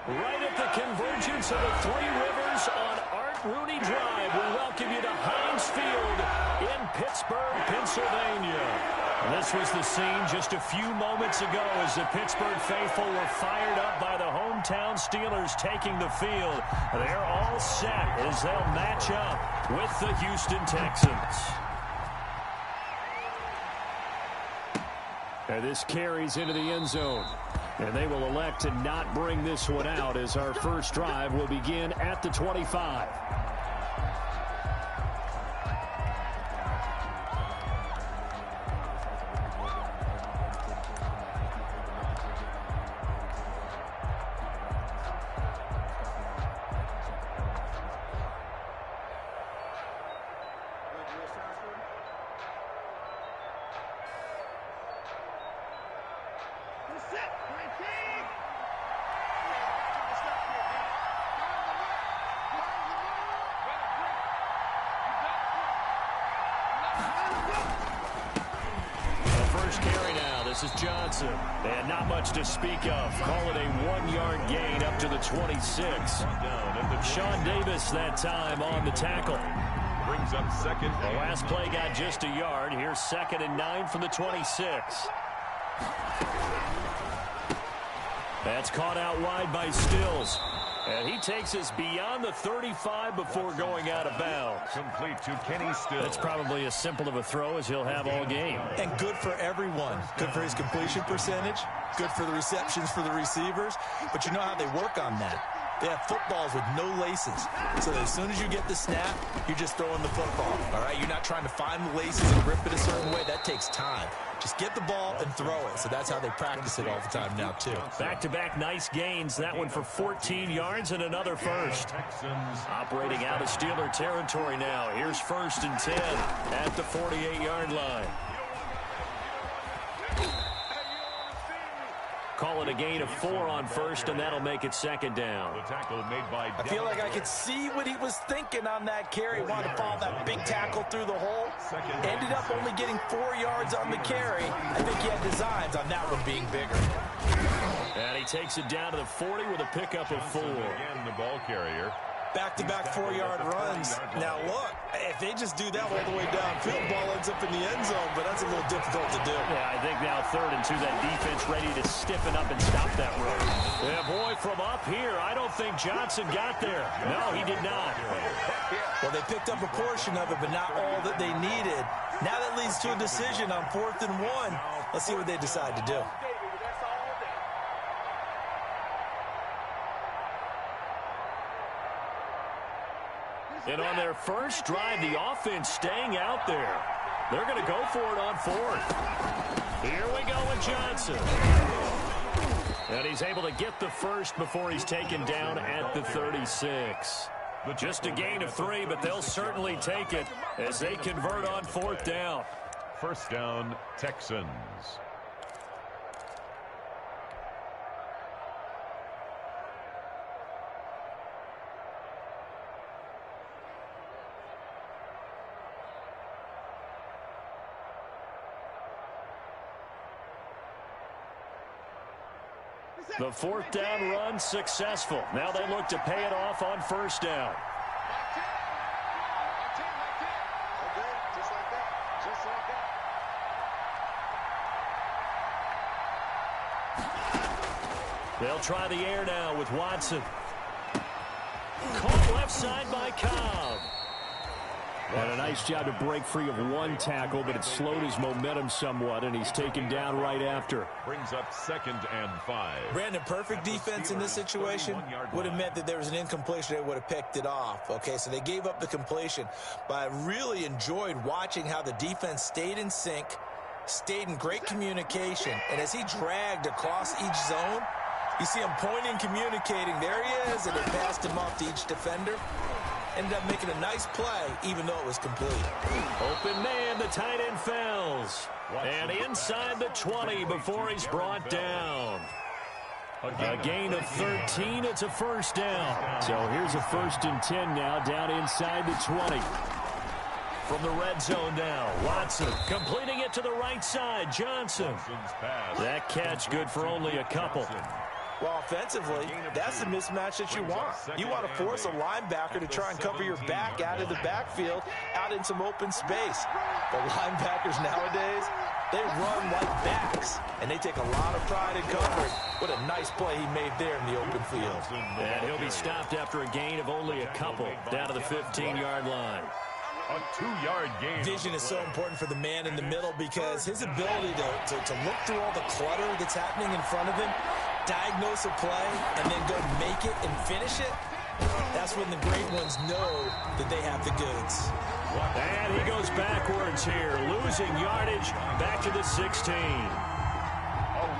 Right at the convergence of the Three Rivers on Art Rooney Drive, we welcome you to Heinz Field in Pittsburgh, Pennsylvania. This was the scene just a few moments ago as the Pittsburgh faithful were fired up by the hometown Steelers taking the field. They're all set as they'll match up with the Houston Texans. And this carries into the end zone. And they will elect to not bring this one out as our first drive will begin at the 25. This is Johnson. And not much to speak of. Call it a 1-yard gain up to the 26. Sean Davis that time on the tackle. Brings up second. The last play got just a yard. Here's 2nd and 9 from the 26. That's caught out wide by Stills. And he takes us beyond the 35 before going out of bounds. Complete to Kenny Stills. That's probably as simple of a throw as he'll have all game. And good for everyone. Good for his completion percentage. Good for the receptions for the receivers. But you know how they work on that. They have footballs with no laces. So as soon as you get the snap, you're just throwing the football. All right? You're not trying to find the laces and grip it a certain way. That takes time. Just get the ball and throw it. So that's how they practice it all the time now, too. Back-to-back nice gains. That one for 14 yards and another first. Operating out of Steeler territory now. Here's 1st and 10 at the 48-yard line. Call it a gain of 4 on 1st, and that'll make it 2nd down. The tackle made by I feel like I could see what he was thinking on that carry. Wanted to follow that big tackle through the hole. Ended up only getting 4 yards on the carry. I think he had designs on that one being bigger. And he takes it down to the 40 with a pickup of 4. Again, the ball carrier. Back-to-back 4-yard runs. Now, look, if they just do that all the way downfield, ball ends up in the end zone, but that's a little difficult to do. Yeah, I think now 3rd and 2, that defense ready to stiffen up and stop that run. Yeah, boy, from up here, I don't think Johnson got there. No, he did not. Well, they picked up a portion of it, but not all that they needed. Now that leads to a decision on 4th and 1. Let's see what they decide to do. And on their first drive, the offense staying out there. They're going to go for it on 4th. Here we go with Johnson. And he's able to get the first before he's taken down at the 36. Just a gain of 3, but they'll certainly take it as they convert on 4th down. 1st down, Texans. The 4th down run successful. Now they look to pay it off on 1st down. They'll try the air now with Watson. Caught left side by Cobb. And a nice job to break free of one tackle, but it slowed his momentum somewhat, and he's taken down right after. Brings up 2nd and 5. Brandon, perfect defense in this situation would have meant that there was an incompletion. They would have picked it off. Okay, so they gave up the completion. But I really enjoyed watching how the defense stayed in sync, stayed in great communication. And as he dragged across each zone, you see him pointing, communicating. There he is, and they passed him off to each defender. Ended up making a nice play, even though it was complete. Open man, the tight end Fells. And inside the 20 before he's brought down. A gain of 13, it's a 1st down. So here's a 1st and 10 now, down inside the 20. From the red zone now, Watson completing it to the right side, Johnson. That catch good for only a couple. Well, offensively, that's the mismatch that you want. You want to force a linebacker to try and cover your back out of the backfield, out in some open space. The linebackers nowadays, they run like backs, and they take a lot of pride in covering. What a nice play he made there in the open field. And he'll be stopped after a gain of only a couple down to the 15-yard line. A 2-yard gain. Vision is so important for the man in the middle because his ability to look through all the clutter that's happening in front of him, diagnose a play, and then go make it and finish it, that's when the great ones know that they have the goods. And he goes backwards here, losing yardage back to the 16.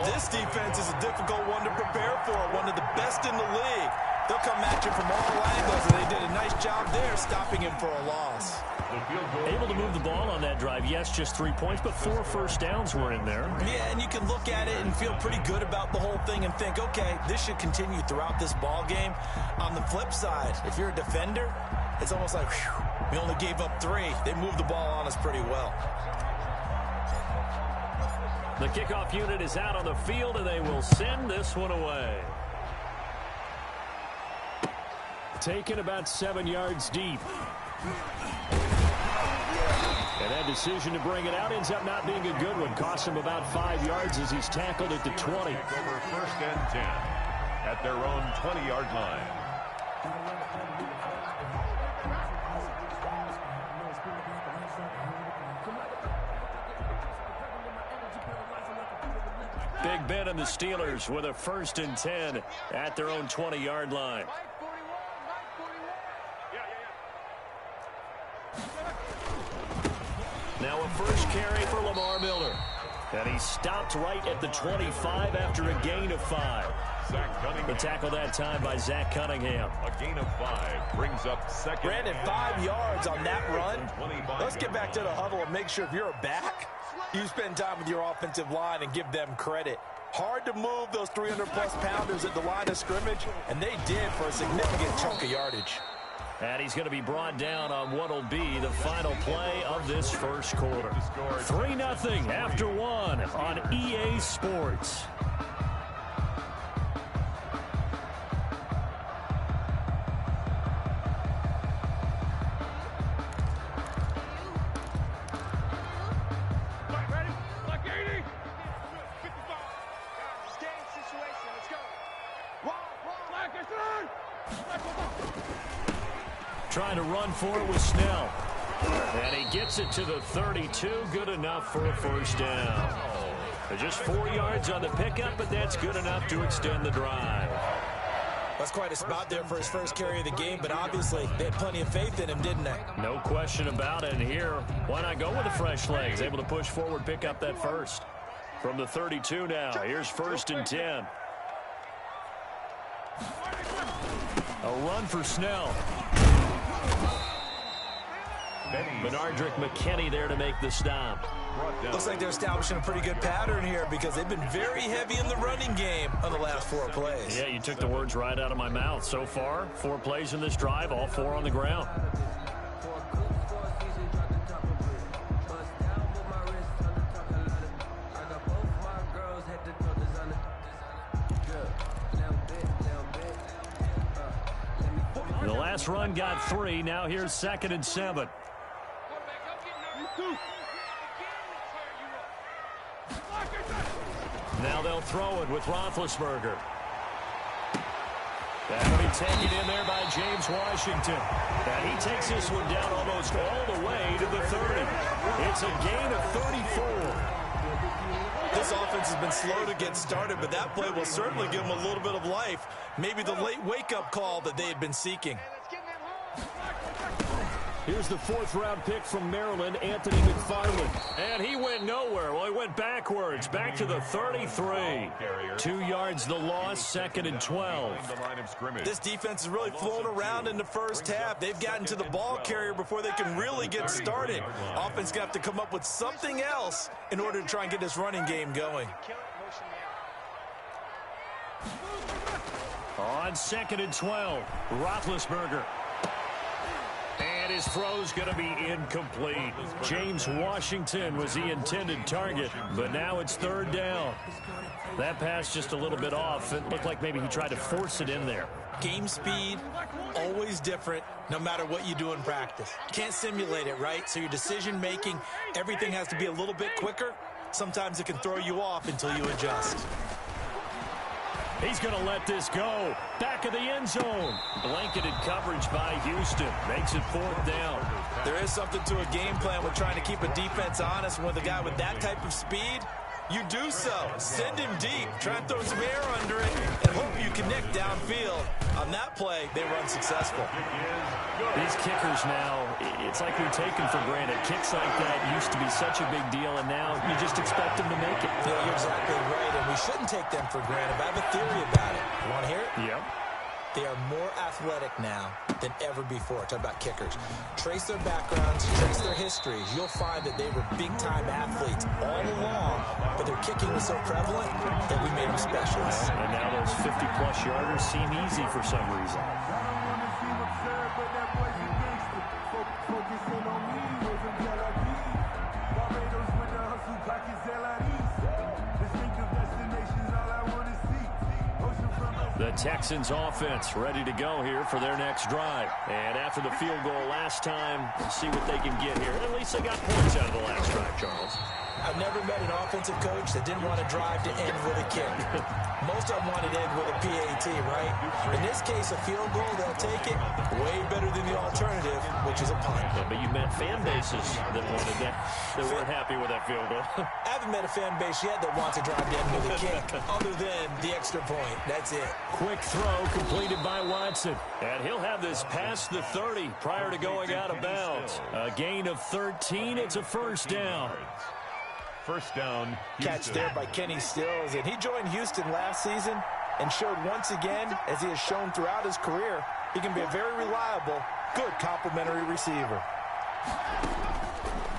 This defense is a difficult one to prepare for, one of the best in the league. They'll come at you from all angles, and they did a nice job there stopping him for a loss. Able to move the ball on that drive. Yes, just 3 points, but 4 first downs were in there. Yeah, and you can look at it and feel pretty good about the whole thing and think, okay, this should continue throughout this ball game. On the flip side, if you're a defender, it's almost like, whew, we only gave up 3. They moved the ball on us pretty well. The kickoff unit is out on the field, and they will send this one away. Taken about 7 yards deep. And that decision to bring it out ends up not being a good one. Cost him about 5 yards as he's tackled at the 20. Over 1st and 10 at their own 20-yard line. Big Ben and the Steelers with a 1st and 10 at their own 20-yard line. Now a first carry for Lamar Miller. And he stopped right at the 25 after a gain of 5. The tackle that time by Zach Cunningham. A gain of 5 brings up second. Brandon, 5 yards on that run. Let's get back to the huddle and make sure if you're a back, you spend time with your offensive line and give them credit. Hard to move those 300-plus pounders at the line of scrimmage, and they did for a significant chunk of yardage. And he's going to be brought down on what will be the final play of this first quarter. 3-0 after 1 on EA Sports. Trying to run for it with Snell. And he gets it to the 32. Good enough for a first down. Just 4 yards on the pickup, but that's good enough to extend the drive. That's quite a spot there for his first carry of the game, but obviously they had plenty of faith in him, didn't they? No question about it. And here, why not go with the fresh legs? Able to push forward, pick up that first. From the 32 now, here's 1st and 10. A run for Snell. Benardrick McKinney there to make the stop. Looks like they're establishing a pretty good pattern here because they've been very heavy in the running game on the last 4 plays. Yeah, you took the words right out of my mouth. So far, 4 plays in this drive, all 4 on the ground. The last run got 3. Now here's 2nd and 7. Now they'll throw it with Roethlisberger. That'll be taken in there by James Washington. And he takes this one down almost all the way to the 30. It's a gain of 34. This offense has been slow to get started, but that play will certainly give them a little bit of life. Maybe the late wake-up call that they had been seeking. Here's the 4th-round pick from Maryland, Anthony McFarland. And he went nowhere. Well, he went backwards, back to the 33. 2 yards the loss, 2nd and 12. This defense has really flown around in the first half. They've gotten to the ball carrier before they can really get started. Offense going to have to come up with something else in order to try and get this running game going. On 2nd and 12, Roethlisberger. And his throw's going to be incomplete. James Washington was the intended target, but now it's 3rd down. That pass just a little bit off. It looked like maybe he tried to force it in there. Game speed, always different, no matter what you do in practice. Can't simulate it, right? So your decision-making, everything has to be a little bit quicker. Sometimes it can throw you off until you adjust. He's going to let this go. Back of the end zone. Blanketed coverage by Houston. Makes it 4th down. There is something to a game plan with trying to keep a defense honest. With a guy with that type of speed, you do so. Send him deep. Try and throw some air under it and hope you connect downfield. On that play, they were unsuccessful. These kickers now, it's like we take them for granted. Kicks like that used to be such a big deal, and now you just expect them to make it. Yeah, you're exactly right, and we shouldn't take them for granted. But I have a theory about it. You want to hear it? Yep. They are more athletic now than ever before. Talk about kickers. Trace their backgrounds, trace their histories. You'll find that they were big-time athletes all along, but their kicking was so prevalent that we made them specialists. And now those 50-plus yarders seem easy for some reason. The Texans offense ready to go here for their next drive. And after the field goal last time, we'll see what they can get here. At least they got points out of the last drive, Charles. I've never met an offensive coach that didn't want to drive to end with a kick. Most of them wanted to end with a PAT, right? In this case, a field goal, they'll take it. Way better than the alternative, which is a punt. Yeah, but you met fan bases that wanted that weren't happy with that field goal. I haven't met a fan base yet that wants to drive to end with a kick, other than the extra point. That's it. Quick throw completed by Watson. And he'll have this past the 30 prior to going out of bounds. A gain of 13. It's a first down. First down, Houston. Catch there by Kenny Stills, and he joined Houston last season and showed once again, as he has shown throughout his career, he can be a very reliable, good complementary receiver.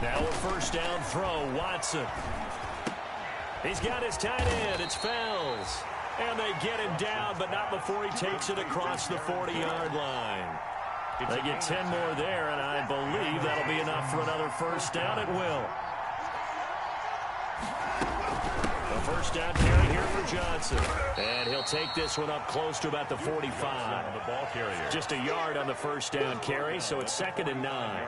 Now a first down throw, Watson. He's got his tight end, it's Fells. And they get him down, but not before he takes it across the 40-yard line. They get 10 more there, and I believe that'll be enough for another first down. It will. The first down carry here for Johnson. And he'll take this one up close to about the 45. The ball carrier. Just a yard on the first down carry, so it's 2nd and 9.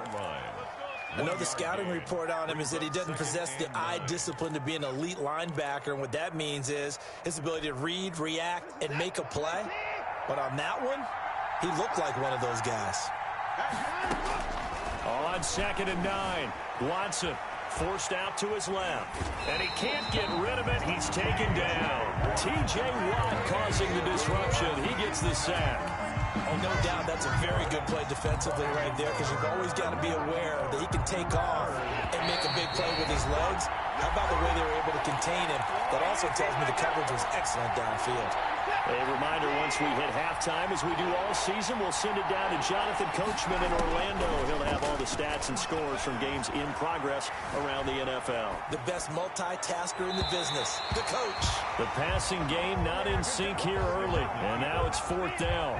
I know the scouting report on him is that he doesn't possess the eye discipline to be an elite linebacker, and what that means is his ability to read, react, and make a play. But on that one, he looked like one of those guys. On 2nd and 9, Watson forced out to his left, and he can't get rid of it. He's taken down. T.J. Watt causing the disruption. He gets the sack. Oh, no doubt that's a very good play defensively right there, because you've always got to be aware that he can take off and make a big play with his legs. How about the way they were able to contain him? That also tells me the coverage was excellent downfield. A reminder, once we hit halftime, as we do all season, we'll send it down to Jonathan Coachman in Orlando. He'll have all the stats and scores from games in progress around the NFL. The best multitasker in the business, the coach. The passing game not in sync here early, and now it's 4th down.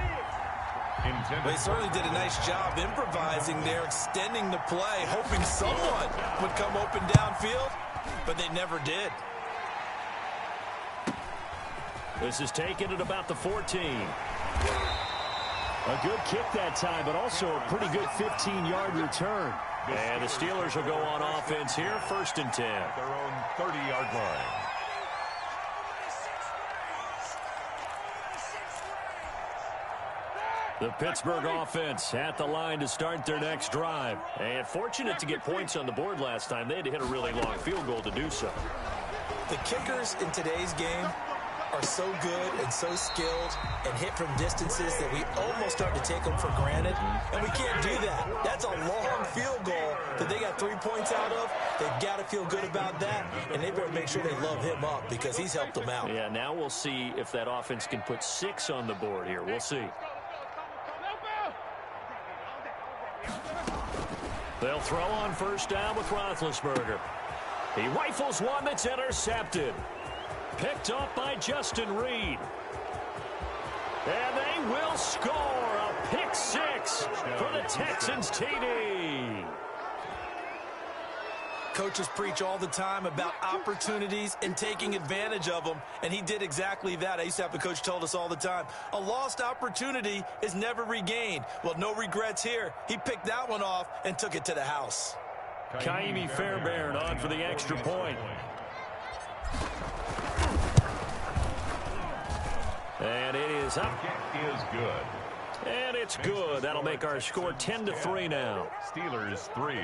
They certainly did a nice job improvising there, extending the play, hoping someone would come open downfield, but they never did. This is taken at about the 14. A good kick that time, but also a pretty good 15-yard return. And the Steelers will go on offense here, 1st and 10. Their own 30-yard line. The Pittsburgh offense at the line to start their next drive. And fortunate to get points on the board last time. They had to hit a really long field goal to do so. The kickers in today's game are so good and so skilled and hit from distances that we almost start to take them for granted, and we can't do that. That's a long field goal that they got 3 points out of. They've got to feel good about that, and they better make sure they love him up because he's helped them out. Yeah, now we'll see if that offense can put 6 on the board here. We'll see. They'll throw on first down with Roethlisberger. He rifles one that's intercepted. Picked up by Justin Reed. And they will score a pick 6 for the Texans TD. Coaches preach all the time about opportunities and taking advantage of them, and he did exactly that. I used to have a coach told us all the time, a lost opportunity is never regained. Well, no regrets here. He picked that one off and took it to the house. Ka'imi Fairbairn on for the extra point. And it is up. It is good. And it's good. That'll make our score 10-3 now. Steelers 3.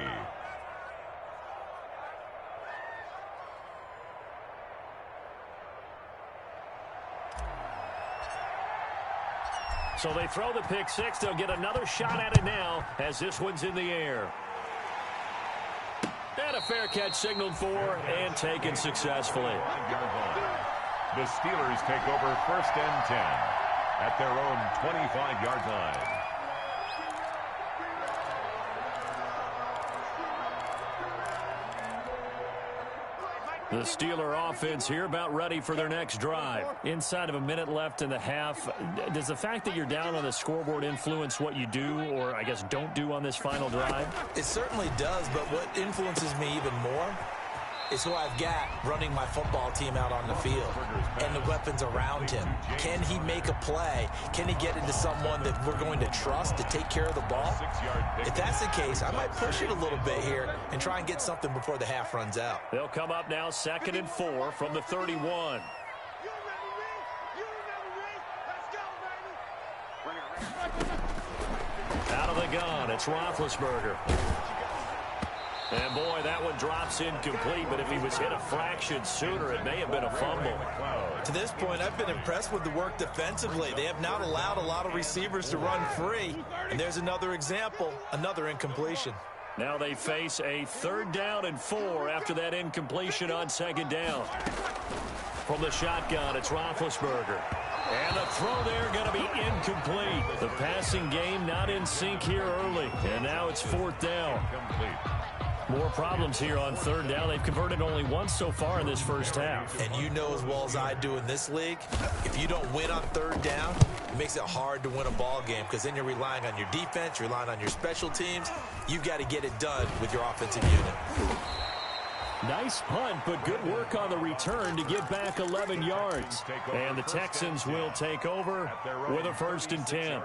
So they throw the pick six. They'll get another shot at it now as this one's in the air. And a fair catch signaled for and taken successfully. The Steelers take over 1st and 10 at their own 25-yard line. The Steeler offense here about ready for their next drive. Inside of a minute left in the half, does the fact that you're down on the scoreboard influence what you do or, I guess, don't do on this final drive? It certainly does, but what influences me even more is who I've got running my football team out on the field and the weapons around him. Can he make a play? Can he get into someone that we're going to trust to take care of the ball? If that's the case, I might push it a little bit here and try and get something before the half runs out. They'll come up now 2nd and 4 from the 31. Out of the gun, it's Roethlisberger. And, boy, that one drops incomplete, but if he was hit a fraction sooner, it may have been a fumble. To this point, I've been impressed with the work defensively. They have not allowed a lot of receivers to run free. And there's another example, another incompletion. Now they face a 3rd down and 4 after that incompletion on 2nd down. From the shotgun, it's Roethlisberger. And the throw there going to be incomplete. The passing game not in sync here early. And now it's 4th down. More problems here on 3rd down. They've converted only once so far in this first half. And you know as well as I do in this league, if you don't win on 3rd down, it makes it hard to win a ball game because then you're relying on your defense, you're relying on your special teams. You've got to get it done with your offensive unit. Nice punt, but good work on the return to get back 11 yards. And the Texans will take over with a 1st and 10.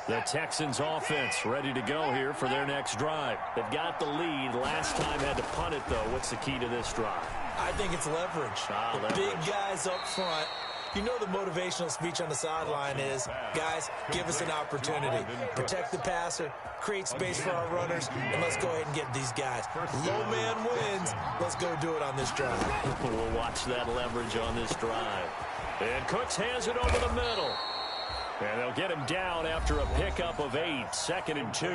The Texans offense ready to go here for their next drive. They've got the lead. Last time had to punt it, though. What's the key to this drive? I think it's leverage. The big guys up front. You know the motivational speech on the sideline is, guys, give us an opportunity. Protect the passer, create space for our runners, and let's go ahead and get these guys. Low man wins. Let's go do it on this drive. We'll watch that leverage on this drive. And Cooks has it over the middle. And they'll get him down after a pickup of 8, 2nd and 2.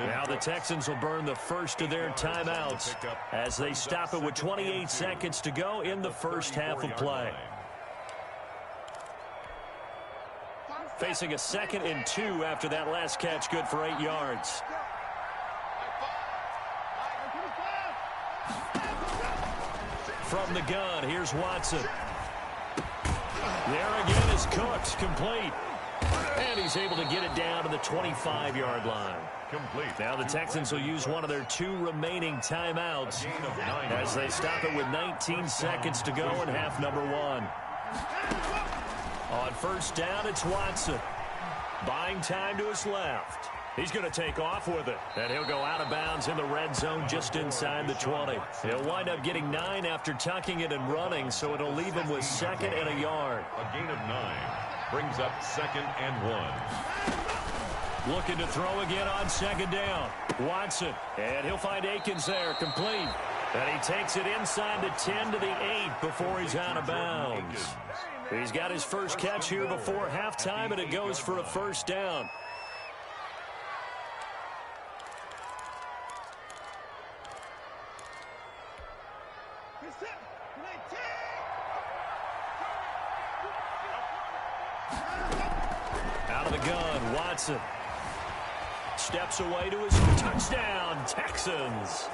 Now the Texans will burn the first of their timeouts as they stop it with 28 seconds to go in the first half of play. Facing a 2nd and 2 after that last catch, good for 8 yards. From the gun, here's Watson. There again is Cooks, complete. And he's able to get it down to the 25-yard line. Complete. Now the Texans will use one of their 2 remaining timeouts as they stop it with 19 seconds to go in half number 1. On 1st down, it's Watson. Buying time to his left. He's going to take off with it. And he'll go out of bounds in the red zone just inside the 20. He'll wind up getting 9 after tucking it and running, so it'll leave him with 2nd and a yard. A gain of 9 brings up 2nd and 1. Looking to throw again on 2nd down. Watson. And he'll find Akins there, complete. And he takes it inside the 10 to the 8 before he's out of bounds. He's got his first catch here before halftime, and it goes for a 1st down. Out of the gun, Watson. steps away to his touchdown, Texans.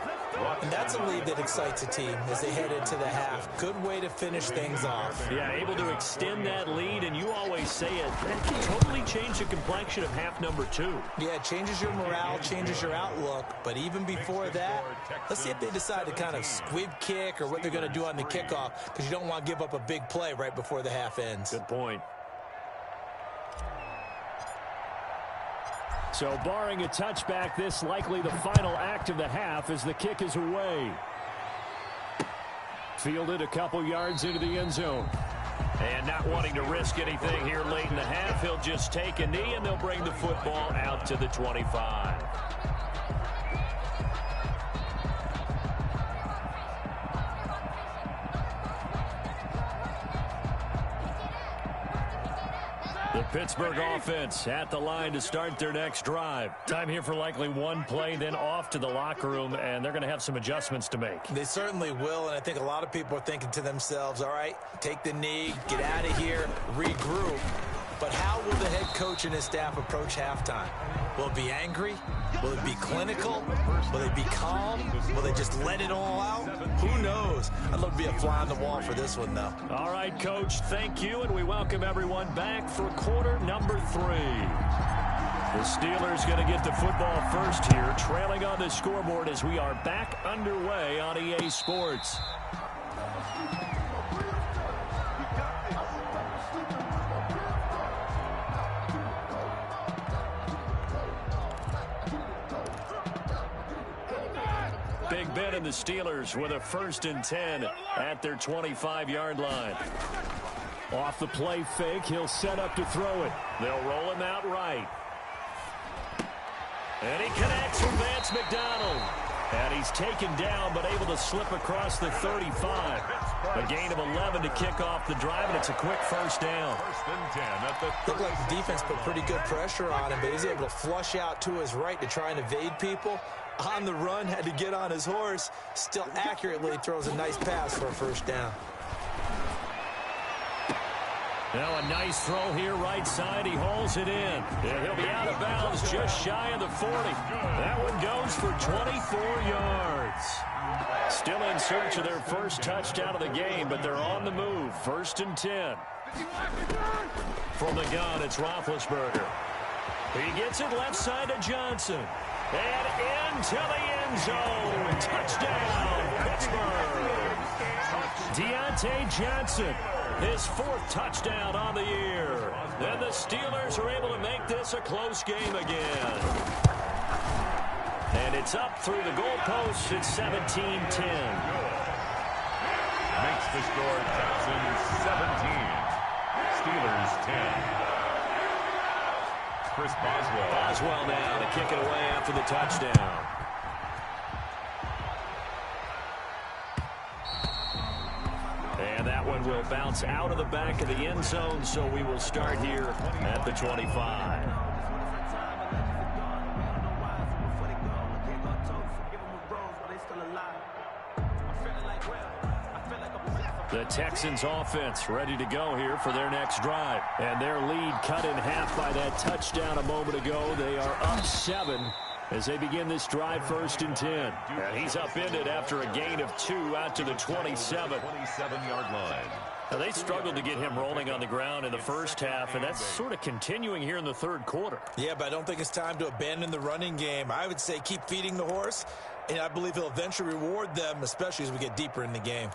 And that's a lead that excites a team as they head into the half. Good way to finish things off. Yeah, able to extend that lead, and you always say it, that can totally change the complexion of half number 2. Yeah, it changes your morale, changes your outlook. But even before that, let's see if they decide to kind of squib kick or what they're going to do on the kickoff, because you don't want to give up a big play right before the half ends. Good point. So barring a touchback, this likely the final act of the half as the kick is away. Fielded a couple yards into the end zone. And not wanting to risk anything here late in the half, he'll just take a knee and they'll bring the football out to the 25. The Pittsburgh offense at the line to start their next drive. Time here for likely one play, then off to the locker room, and they're going to have some adjustments to make. They certainly will, and I think a lot of people are thinking to themselves, all right, take the knee, get out of here, regroup. But how will the head coach and his staff approach halftime? Will it be angry? Will it be clinical? Will they be calm? Will they just let it all out? Who knows? I'd love to be a fly on the wall for this one, though. All right, Coach, thank you, and we welcome everyone back for quarter number 3. The Steelers going to get the football first here, trailing on the scoreboard as we are back underway on EA Sports. Big Ben and the Steelers with a 1st and 10 at their 25-yard line. Off the play fake, he'll set up to throw it. They'll roll him out right. And he connects from Vance McDonald. And he's taken down, but able to slip across the 35. A gain of 11 to kick off the drive, and it's a quick 1st down. 1st and 10 at the Looked like the defense put pretty good pressure on him, but he's able to flush out to his right to try and evade people. On the run, had to get on his horse. Still accurately throws a nice pass for a 1st down. Now a nice throw here right side. He hauls it in. And he'll be out of bounds just shy of the 40. That one goes for 24 yards. Still in search of their first touchdown of the game, but they're on the move. 1st and 10. From the gun, it's Roethlisberger. He gets it left side to Johnson. And into the end zone. Touchdown, Pittsburgh. Deontay Johnson, his 4th touchdown on the year. And the Steelers are able to make this a close game again. And it's up through the goalposts. It's 17-10. makes the score Texans 17, Steelers 10. Chris Boswell. Boswell now to kick it away after the touchdown. And that one will bounce out of the back of the end zone, so we will start here at the 25. The Texans offense ready to go here for their next drive. And their lead cut in half by that touchdown a moment ago. They are up 7 as they begin this drive 1st and 10. And he's upended after a gain of 2 out to the 27. 27-yard line. Now, they struggled to get him rolling on the ground in the first half, and that's sort of continuing here in the third quarter. Yeah, but I don't think it's time to abandon the running game. I would say keep feeding the horse, and I believe he'll eventually reward them, especially as we get deeper in the game.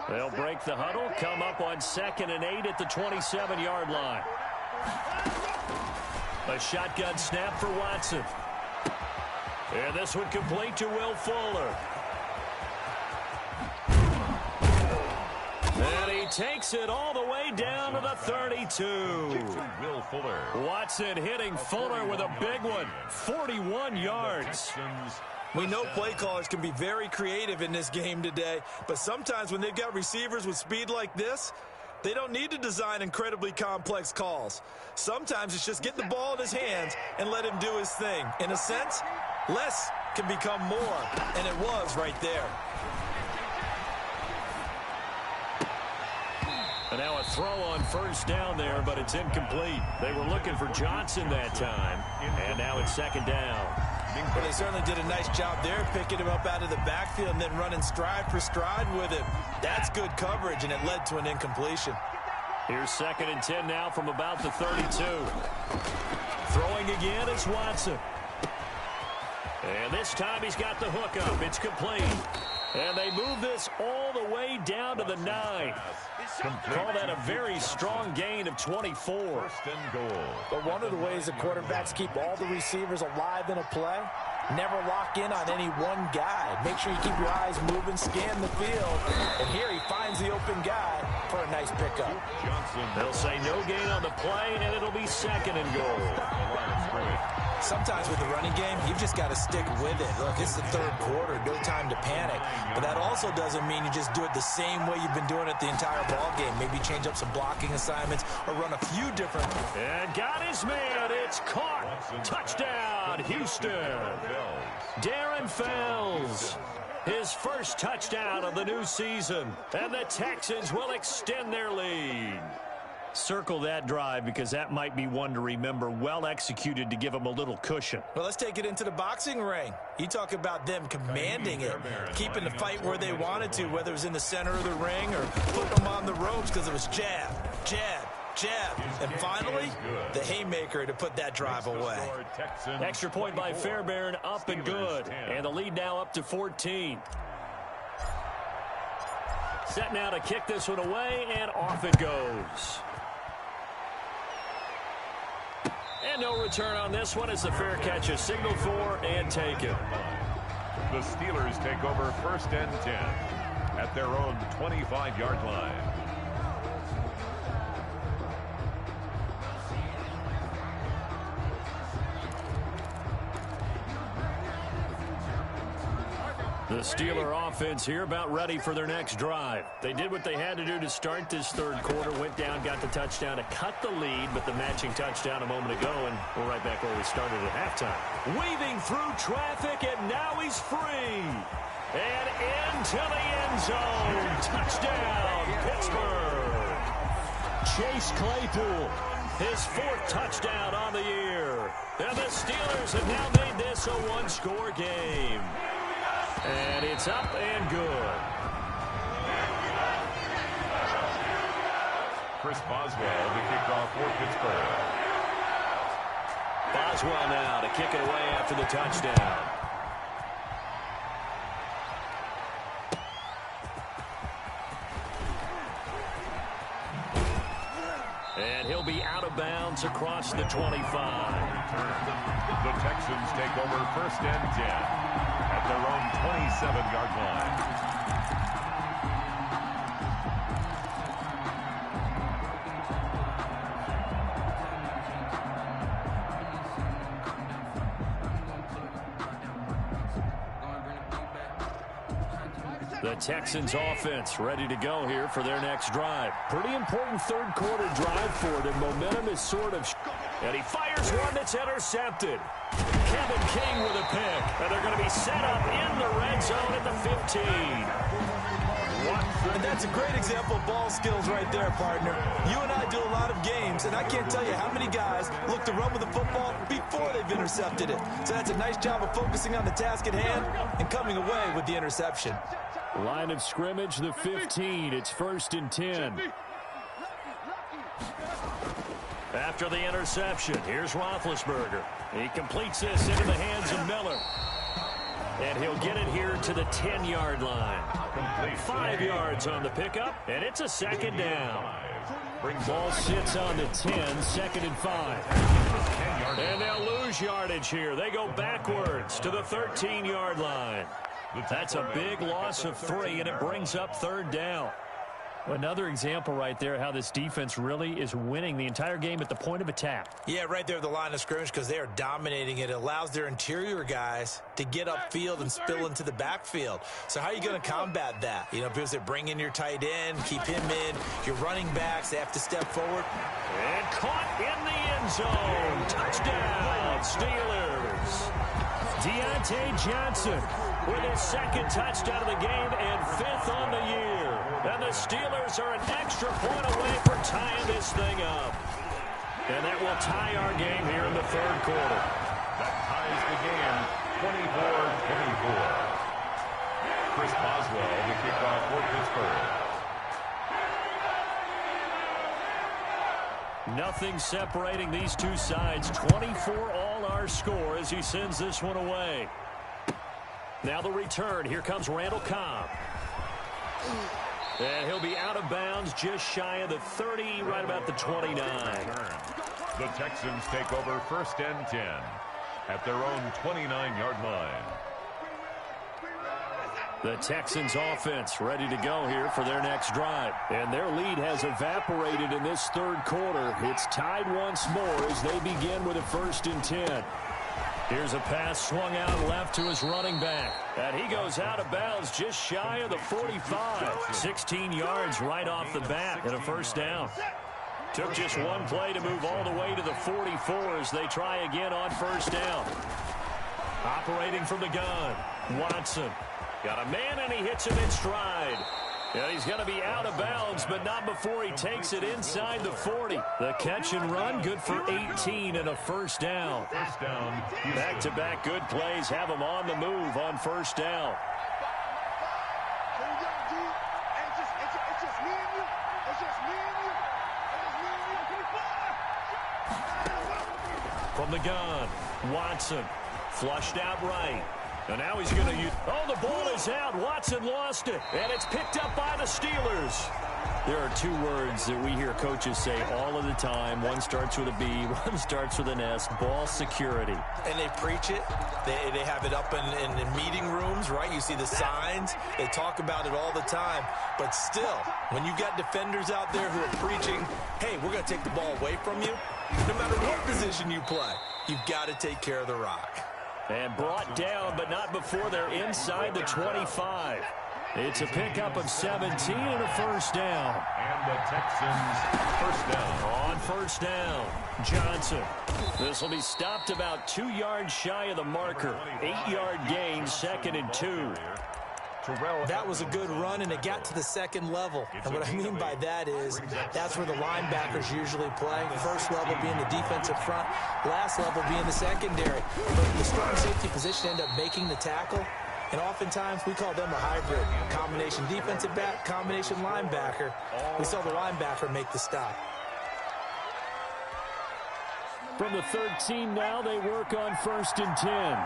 They'll break the huddle, come up on 2nd and 8 at the 27-yard line. A shotgun snap for Watson. And this one complete to Will Fuller. And he takes it all the way down to the 32. Will Fuller. Watson hitting Fuller with a big one. 41 yards. We know play callers can be very creative in this game today, but sometimes when they've got receivers with speed like this, they don't need to design incredibly complex calls. Sometimes it's just get the ball in his hands and let him do his thing. In a sense, less can become more, and it was right there. And now a throw on first down there, but it's incomplete. They were looking for Johnson that time, and now it's second down. Well, they certainly did a nice job there, picking him up out of the backfield and then running stride for stride with him. That's good coverage, and it led to an incompletion. Here's 2nd and 10 now from about the 32. Throwing again is Watson. And this time he's got the hook up. It's complete. And they move this all the way down to the 9. Call that a very strong gain of 24. First and goal. But one of the ways the quarterbacks keep all the receivers alive in a play, never lock in on any one guy. Make sure you keep your eyes moving, scan the field. And here he finds the open guy for a nice pickup. They'll say no gain on the play, and it'll be 2nd and goal. Sometimes with the running game, you've just got to stick with it. Look, it's the 3rd quarter, no time to panic. But that also doesn't mean you just do it the same way you've been doing it the entire ball game. Maybe change up some blocking assignments or run a few different. And got his man. It's caught. Touchdown, Houston. Darren Fells. His first touchdown of the new season. And the Texans will extend their lead. Circle that drive because that might be one to remember. Well executed to give them a little cushion. Well, let's take it into the boxing ring. You talk about them commanding it, keeping the fight where they wanted to, whether it was in the center of the ring or putting them on the ropes because it was jab, jab, jab. And finally, the haymaker to put that drive away. Extra point by Fairbairn, up and good. And the lead now up to 14. Set now to kick this one away, and off it goes. And no return on this one as the fair catch is signaled for and taken. The Steelers take over 1st and 10 at their own 25-yard line. The Steeler offense here about ready for their next drive. They did what they had to do to start this 3rd quarter, went down, got the touchdown to cut the lead, but the matching touchdown a moment ago, and we're right back where we started at halftime. Weaving through traffic, and now he's free. And into the end zone. Touchdown, Pittsburgh. Chase Claypool, his 4th touchdown on the year. And the Steelers have now made this a one-score game. And it's up and good. Chris Boswell to kick off for Pittsburgh. Boswell now to kick it away after the touchdown. And he'll be out of bounds across the 25. The Texans take over 1st and 10 at their own 27-yard line. The Texans offense ready to go here for their next drive. Pretty important 3rd quarter drive for it, and momentum is sort of... And he fires one that's intercepted. Kevin King with a pick. And they're going to be set up in the red zone at the 15. And that's a great example of ball skills right there, partner. You and I do a lot of games, and I can't tell you how many guys look to run with the football before they've intercepted it. So that's a nice job of focusing on the task at hand and coming away with the interception. Line of scrimmage, the 15. It's 1st and 10. After the interception, here's Roethlisberger. He completes this into the hands of Miller. And he'll get it here to the 10-yard line. 5 yards on the pickup, and it's a 2nd down. Ball sits on the 10, 2nd and 5. And they'll lose yardage here. They go backwards to the 13-yard line. That's a big loss of 3, and it brings up 3rd down. Another example right there how this defense really is winning the entire game at the point of attack. Yeah, right there at the line of scrimmage because they are dominating it. It allows their interior guys to get upfield and spill into the backfield. So how are you going to combat that? You know, because they bring in your tight end, keep him in. Your running backs, they have to step forward. And caught in the end zone. Touchdown, Steelers. Deontay Johnson with his 2nd touchdown of the game and 5th on the year. And the Steelers are an extra point away from tying this thing up. And that will tie our game here in the third quarter. That ties the game 24-24. Chris Boswell, the kickoff for Pittsburgh. Nothing separating these two sides. 24 all our score as he sends this one away. Now the return. Here comes Randall Cobb. And he'll be out of bounds just shy of the 30, right about the 29. The Texans take over first and 10 at their own 29-yard line. The Texans offense ready to go here for their next drive. And their lead has evaporated in this third quarter. It's tied once more as they begin with a first and 10. Here's a pass swung out left to his running back. And he goes out of bounds just shy of the 45. 16 yards right off the bat and a first down. Took just one play to move all the way to the 44 as they try again on first down. Operating from the gun, Watson. Got a man and he hits him in stride. And he's going to be out of bounds, but not before he takes it inside the 40. The catch and run, good for 18 and a first down. Back-to-back good plays have him on the move on first down. From the gun, Watson flushed out right. And now he's going to use... Oh, the ball is out. Watson lost it. And it's picked up by the Steelers. There are two words that we hear coaches say all of the time. One starts with a B, one starts with an S. Ball security. And they preach it. They have it up in meeting rooms, right? You see the signs. They talk about it all the time. But still, when you got defenders out there who are preaching, hey, we're going to take the ball away from you, no matter what position you play, you've got to take care of the rock. And brought down, but not before they're inside the 25. It's a pickup of 17 and a first down. And the Texans first down. On first down, Johnson. This will be stopped about 2 yards shy of the marker. 8-yard gain, 2nd and 2. That was a good run, and it got to the second level. And what I mean by that is that's where the linebackers usually play. First level being the defensive front, last level being the secondary. But the strong safety position ended up making the tackle, and oftentimes we call them a hybrid. Combination defensive back, combination linebacker. We saw the linebacker make the stop. From the 13 now, they work on first and 10.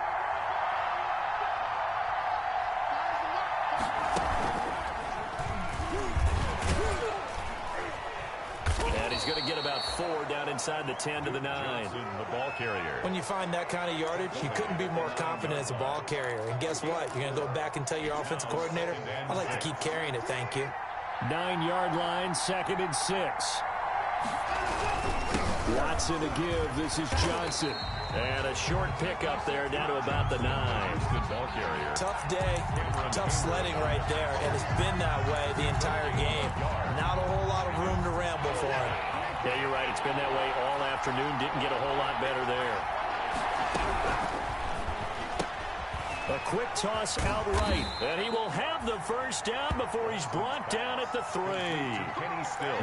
He's going to get about 4 down inside the 10 to the 9. The ball carrier. When you find that kind of yardage, you couldn't be more confident as a ball carrier. And guess what? You're going to go back and tell your offensive coordinator, I'd like to keep carrying it, thank you. 9-yard line, 2nd and 6. Watson to give. This is Johnson. And a short pickup there down to about the 9. Good ball carrier. Tough day, tough sledding right there. And it's been that way the entire game. Not a whole lot of room to ramble for him. Yeah, you're right. It's been that way all afternoon. Didn't get a whole lot better there. A quick toss outright. And he will have the first down before he's brought down at the 3.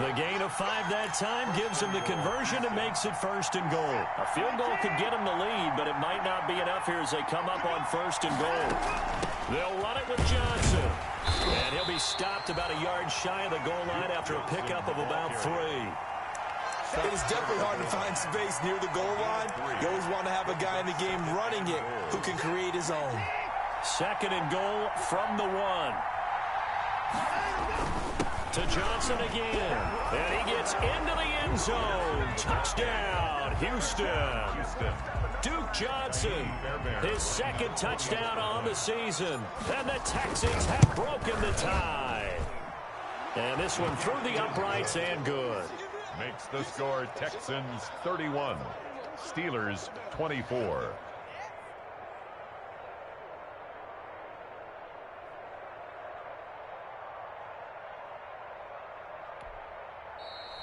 The gain of 5 that time gives him the conversion and makes it first and goal. A field goal could get him the lead, but it might not be enough here as they come up on first and goal. They'll run it with Johnson. And he'll be stopped about a yard shy of the goal line after a pickup of about 3. It is definitely hard to find space near the goal line. You always want to have a guy in the game running it who can create his own. 2nd and goal from the 1. To Johnson again. And he gets into the end zone. Touchdown, Houston. Duke Johnson, his 2nd touchdown on the season. And the Texans have broken the tie. And this one through the uprights and good. Makes the score Texans 31, Steelers 24.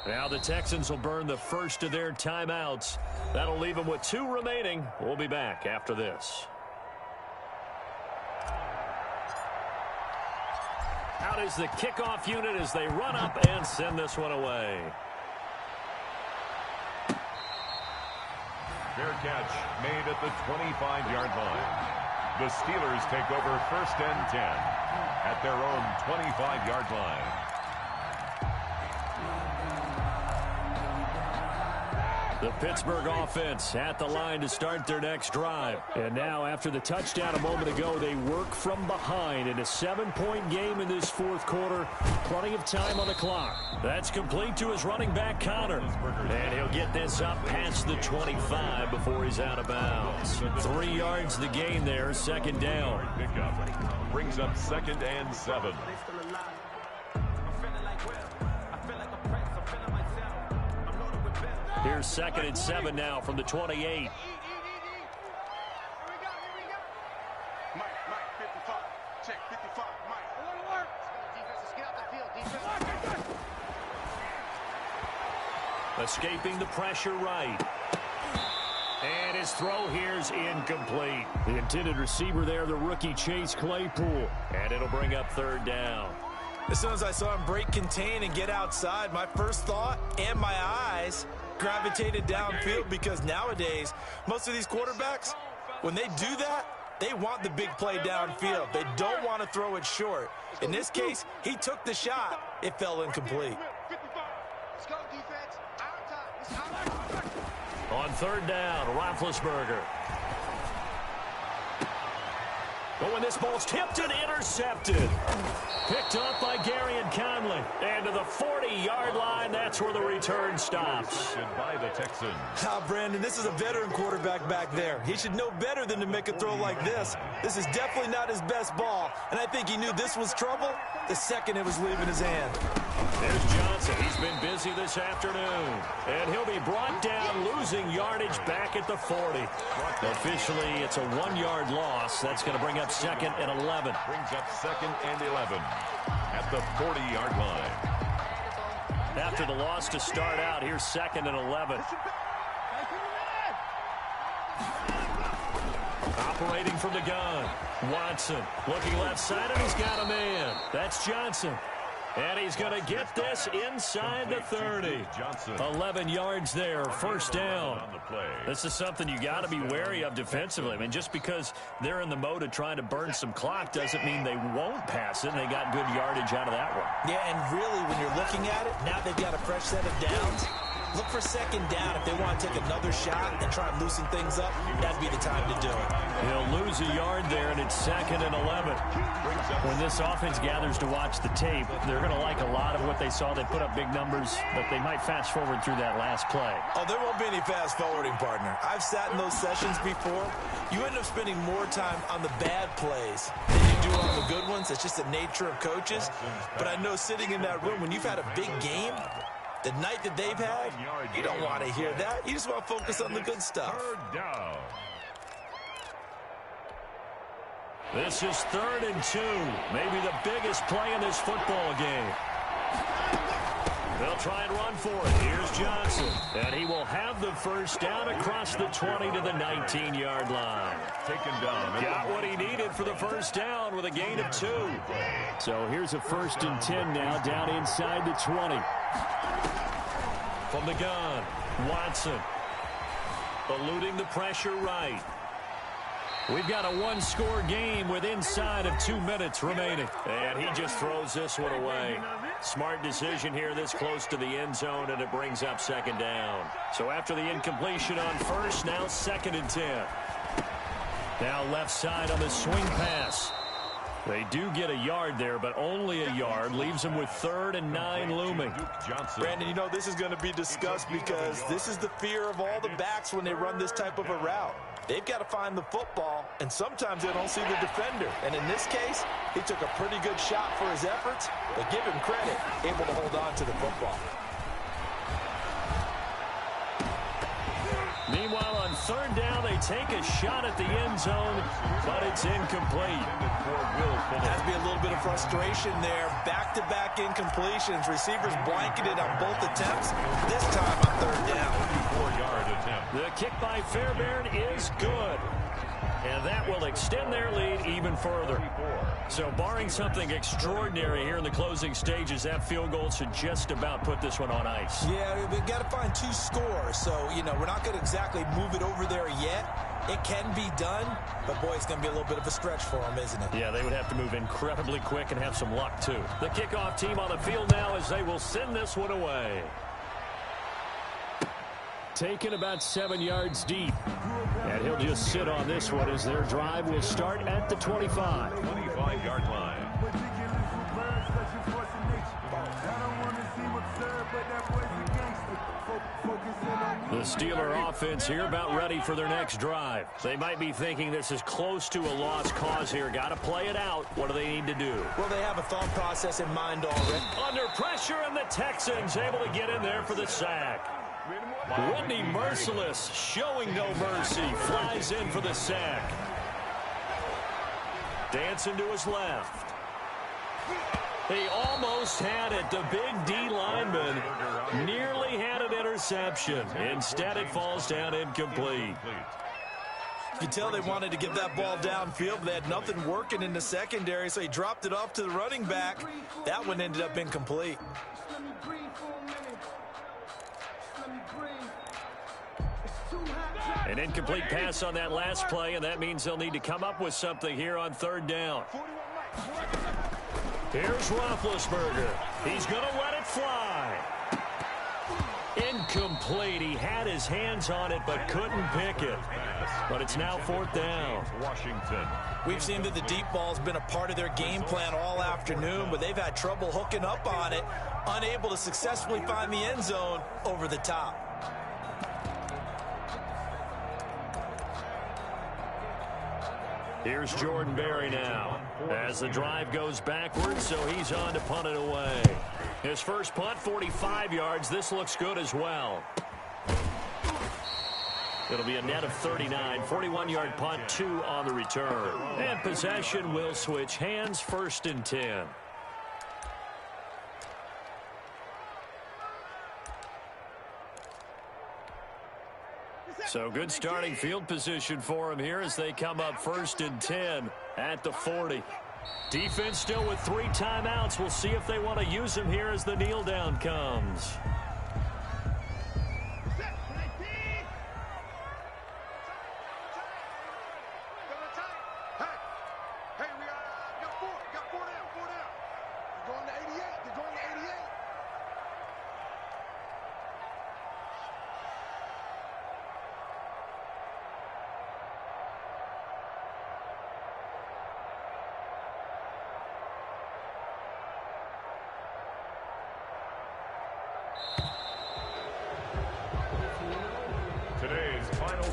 Now the Texans will burn the first of their timeouts. That'll leave them with 2 remaining. We'll be back after this. Out is the kickoff unit as they run up and send this one away. Fair catch made at the 25-yard line. The Steelers take over 1st and 10 at their own 25-yard line. The Pittsburgh offense at the line to start their next drive. And now, after the touchdown a moment ago, they work from behind in a 7-point game in this fourth quarter. Plenty of time on the clock. That's complete to his running back, Connor. And he'll get this up past the 25 before he's out of bounds. 3 yards the gain there, 2nd down. Pickup brings up 2nd and 7. Here's 2nd and 7 now from the 28. Here we go. Mike, 55. Check, 55, Mike. Work. Let's get out the field. Defense. Escaping the pressure right. And his throw here's incomplete. The intended receiver there, the rookie Chase Claypool. And it'll bring up 3rd down. As soon as I saw him break contain and get outside, my first thought and my eyes gravitated downfield, because nowadays, most of these quarterbacks, when they do that, they want the big play downfield. They don't want to throw it short. In this case, he took the shot. It fell incomplete. Let's go, defense. On 3rd down, Roethlisberger. But when this ball's tipped and intercepted. Picked up by Garyon Conley. And to the 40-yard line, that's where the return stops. By the Texans. Brandon, this is a veteran quarterback back there. He should know better than to make a throw like this. This is definitely not his best ball. And I think he knew this was trouble the second it was leaving his hand. There's Johnson. He's been busy this afternoon. And he'll be brought down, losing yardage back at the 40. Officially, it's a 1-yard loss. That's going to bring up 2nd and 11. Brings up 2nd and 11 at the 40-yard line. After the loss to start out, here's 2nd and 11. Operating from the gun. Watson looking left side, and he's got a man. That's Johnson. And he's going to get this inside the 30. 11 yards there, 1st down. This is something you got to be wary of defensively. I mean, just because they're in the mode of trying to burn some clock doesn't mean they won't pass it. And they got good yardage out of that one. Yeah, and really, when you're looking at it, now they've got a fresh set of downs. Look for 2nd down. If they want to take another shot and try and loosen things up, that'd be the time to do it. He'll lose a yard there, and it's 2nd and 11. When this offense gathers to watch the tape, they're going to like a lot of what they saw. They put up big numbers, but they might fast forward through that last play. Oh, there won't be any fast forwarding, partner. I've sat in those sessions before. You end up spending more time on the bad plays than you do on the good ones. It's just the nature of coaches. But I know sitting in that room, when you've had a big game, the night that they've had, you don't want to hear that. You just want to focus on the good stuff. 3rd down. This is 3rd and 2. Maybe the biggest play in this football game. They'll try and run for it. Here's Johnson. And he will have the 1st down across the 20 to the 19-yard line. Taken down. Got what he needed for the 1st down with a gain of 2. So here's a 1st and 10 now, down inside the 20. From the gun, Watson. Eluding the pressure right. We've got a 1-score game with inside of 2 minutes remaining. And he just throws this one away. Smart decision here this close to the end zone, and it brings up 2nd down. So after the incompletion on 1st, now 2nd and 10. Now left side on the swing pass. They do get a yard there, but only a yard. Leaves them with 3rd and 9 looming. Brandon, you know, this is going to be discussed because this is the fear of all the backs when they run this type of a route. They've got to find the football, and sometimes they don't see the defender. And in this case, he took a pretty good shot for his efforts, but give him credit, able to hold on to the football. Meanwhile, on 3rd down, they take a shot at the end zone, but it's incomplete. Has to be a little bit of frustration there. Back-to-back incompletions. Receivers blanketed on both attempts. This time on 3rd down. 4-yard attempt. The kick by Fairbairn is good. And that will extend their lead even further. So barring something extraordinary here in the closing stages, that field goal should just about put this one on ice. Yeah, we've got to find 2 scores. So, we're not going to exactly move it over there yet. It can be done, but, boy, it's going to be a little bit of a stretch for them, isn't it? Yeah, they would have to move incredibly quick and have some luck, too. The kickoff team on the field now as they will send this one away. Taken about 7 yards deep. And he'll just sit on this one as their drive will start at the 25. 25-yard line. The Steeler offense here about ready for their next drive. They might be thinking this is close to a lost cause here. Got to play it out. What do they need to do? Well, they have a thought process in mind already. Under pressure, and the Texans able to get in there for the sack. Whitney Merciless showing no mercy. Flies in for the sack. Dancing to his left. He almost had it. The big D lineman nearly had an interception. Instead, it falls down incomplete. You can tell they wanted to get that ball downfield, but they had nothing working in the secondary, so he dropped it off to the running back. That one ended up incomplete. An incomplete pass on that last play, and that means they'll need to come up with something here on 3rd down. Here's Roethlisberger. He's going to let it fly. Incomplete. He had his hands on it but couldn't pick it. But it's now 4th down. Washington. We've seen that the deep ball's been a part of their game plan all afternoon, but they've had trouble hooking up on it, unable to successfully find the end zone over the top. Here's Jordan Berry now as the drive goes backwards, so he's on to punt it away. His first punt, 45 yards. This looks good as well. It'll be a net of 39. 41-yard punt, 2 on the return. And possession will switch hands, 1st and 10. So good starting field position for him here as they come up 1st and 10 at the 40. Defense still with 3 timeouts. We'll see if they want to use them here as the kneel down comes.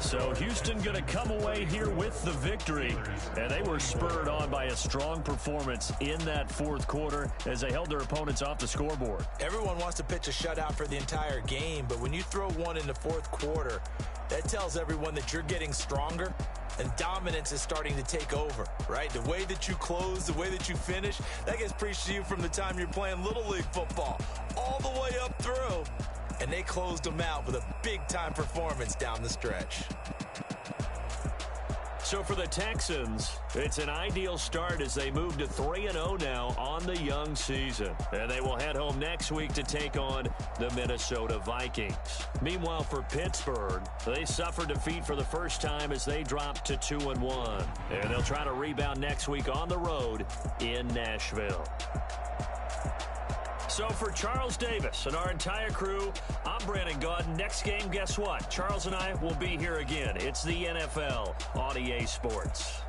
So Houston going to come away here with the victory, and they were spurred on by a strong performance in that 4th quarter as they held their opponents off the scoreboard. Everyone wants to pitch a shutout for the entire game, but when you throw one in the 4th quarter, that tells everyone that you're getting stronger and dominance is starting to take over, right? The way that you close, the way that you finish, that gets preached to you from the time you're playing Little League football all the way up through. And they closed them out with a big-time performance down the stretch. So for the Texans, it's an ideal start as they move to 3-0 now on the young season. And they will head home next week to take on the Minnesota Vikings. Meanwhile, for Pittsburgh, they suffered defeat for the first time as they dropped to 2-1. And they'll try to rebound next week on the road in Nashville. So for Charles Davis and our entire crew, I'm Brandon Gaudin. Next game, guess what? Charles and I will be here again. It's the NFL on EA Sports.